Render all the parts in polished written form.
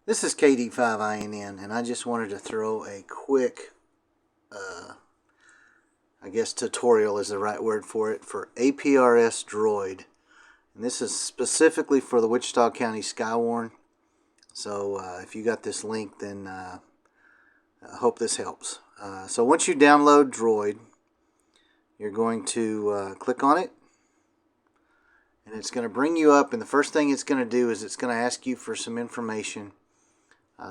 This is KD5INN, and I just wanted to throw a quick, I guess tutorial is the right word for it, for APRSdroid. And this is specifically for the Wichita County Skywarn. So if you got this link, then I hope this helps. So once you download Droid, you're going to click on it, and it's going to bring you up, and the first thing it's going to do is it's going to ask you for some information,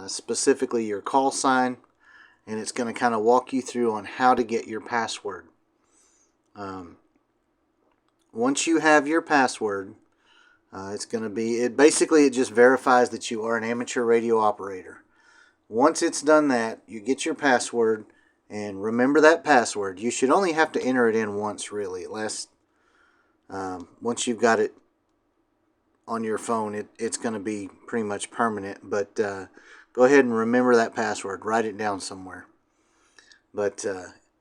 specifically your call sign, and it's going to kind of walk you through on how to get your password. Once you have your password, it's going to be, basically it just verifies that you are an amateur radio operator. Once it's done that, you get your password, and remember that password. You should only have to enter it in once, really. Once you've got it on your phone, it's going to be pretty much permanent, but go ahead and remember that password. Write it down somewhere. But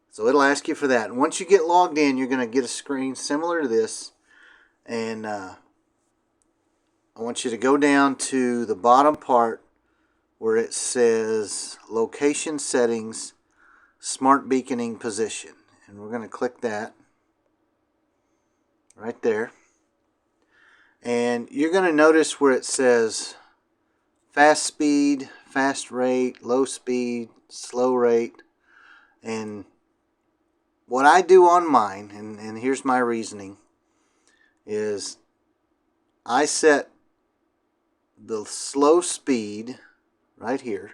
so it'll ask you for that. And once you get logged in, you're going to get a screen similar to this. And I want you to go down to the bottom part where it says Location Settings, Smart Beaconing Position. And we're going to click that right there. And you're going to notice where it says fast speed, fast rate, low speed, slow rate. And what I do on mine, and here's my reasoning, is I set the slow speed right here,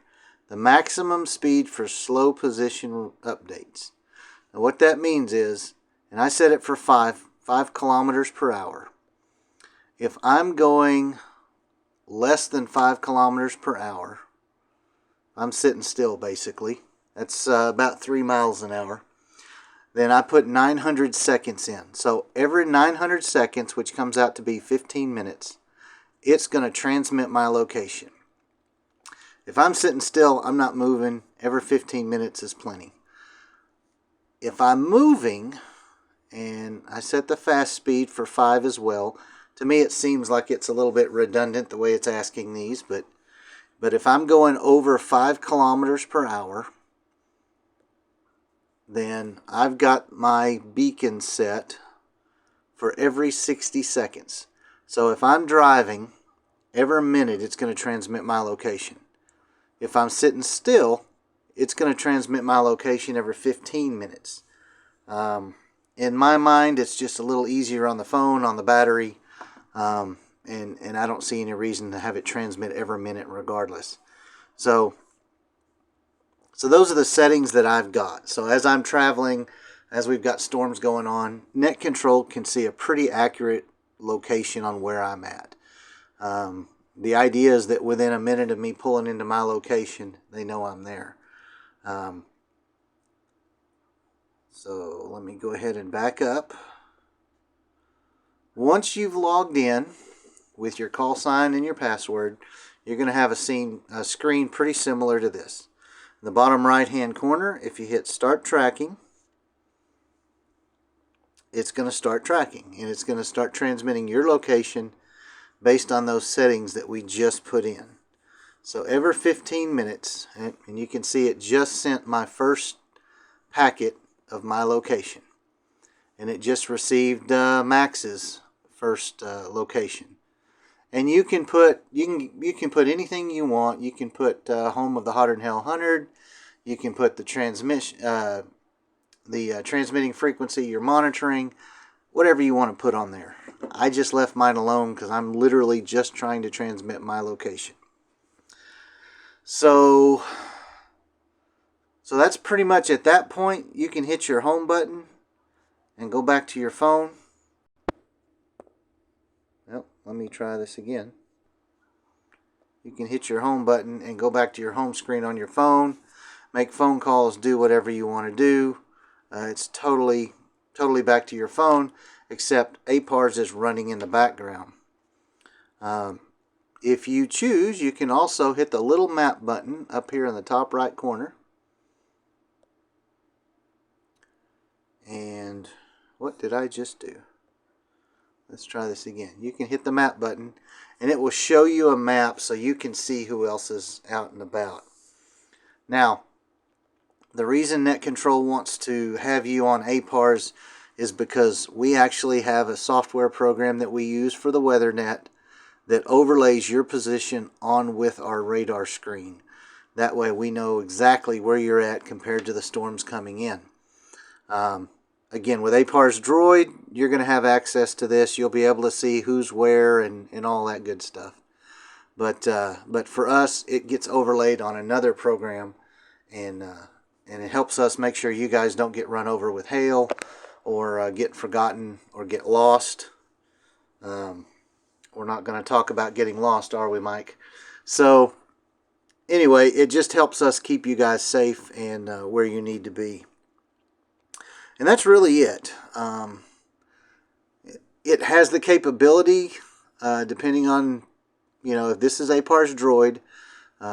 the maximum speed for slow position updates. Now what that means is, and I set it for 5 kilometers per hour. If I'm going less than 5 kilometers per hour, I'm sitting still basically. That's about 3 miles an hour. Then I put 900 seconds in. So every 900 seconds, which comes out to be 15 minutes, it's going to transmit my location. If I'm sitting still, I'm not moving, every 15 minutes is plenty. If I'm moving, and I set the fast speed for 5 as well, to me it seems like it's a little bit redundant the way it's asking these, but if I'm going over 5 kilometers per hour, then I've got my beacon set for every 60 seconds. So if I'm driving, every minute it's going to transmit my location. If I'm sitting still, it's going to transmit my location every 15 minutes. In my mind, it's just a little easier on the phone, on the battery, and I don't see any reason to have it transmit every minute regardless. So those are the settings that I've got. So as I'm traveling, as we've got storms going on, Net Control can see a pretty accurate location on where I'm at. The idea is that within a minute of me pulling into my location, they know I'm there. So let me go ahead and back up. Once you've logged in with your call sign and your password, you're going to have a screen pretty similar to this. In the bottom right hand corner, if you hit Start Tracking, it's going to start tracking, and it's going to start transmitting your location based on those settings that we just put in. So every 15 minutes, and you can see it just sent my first packet of my location, and it just received Max's first location. And you can put anything you want. You can put home of the Hotter Than Hell 100. You can put the transmission, transmitting frequency you're monitoring, whatever you want to put on there. I just left mine alone because I'm literally just trying to transmit my location. So that's pretty much at that point. You can hit your home button and go back to your phone. Well, let me try this again. You can hit your home button and go back to your home screen on your phone, make phone calls, do whatever you want to do. It's totally back to your phone, except APRS is running in the background. If you choose, you can also hit the little map button up here in the top right corner. And what did I just do? Let's try this again. You can hit the map button, and it will show you a map so you can see who else is out and about. Now, the reason Net Control wants to have you on APRS is because we actually have a software program that we use for the WeatherNet that overlays your position on with our radar screen. That way we know exactly where you're at compared to the storms coming in. Again, with APRSdroid, you're going to have access to this. You'll be able to see who's where and all that good stuff. But for us, it gets overlaid on another program, and it helps us make sure you guys don't get run over with hail or get forgotten or get lost. We're not going to talk about getting lost, are we, Mike? So anyway, it just helps us keep you guys safe and where you need to be. And that's really it. It has the capability, depending on, if this is APRSdroid,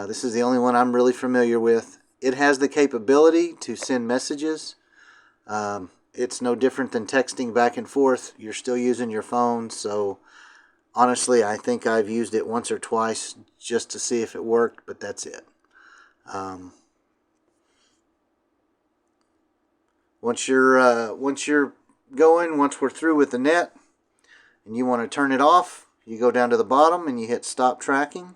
this is the only one I'm really familiar with. It has the capability to send messages. It's no different than texting back and forth. You're still using your phone, so honestly, I think I've used it once or twice just to see if it worked, but that's it. Once we're through with the net and you want to turn it off, you go down to the bottom and you hit stop tracking,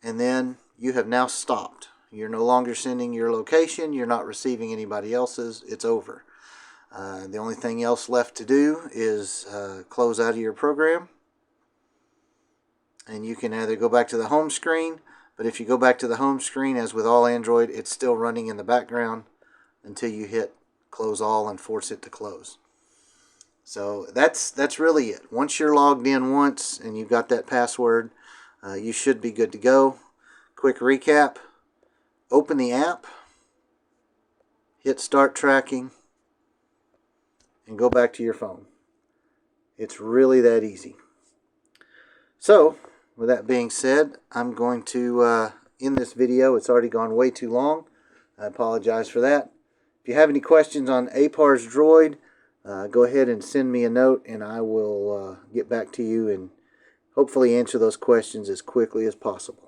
and then you have now stopped. You're no longer sending your location, you're not receiving anybody else's, it's over. The only thing else left to do is close out of your program, and you can either go back to the home screen, but if you go back to the home screen, as with all Android, it's still running in the background until you hit close all and force it to close. So that's really it. Once you're logged in once and you've got that password, you should be good to go. Quick recap: open the app, hit start tracking, and go back to your phone. It's really that easy. So with that being said, I'm going to end this video. It's already gone way too long. I apologize for that. If you have any questions on APRSdroid, go ahead and send me a note, and I will get back to you and hopefully answer those questions as quickly as possible.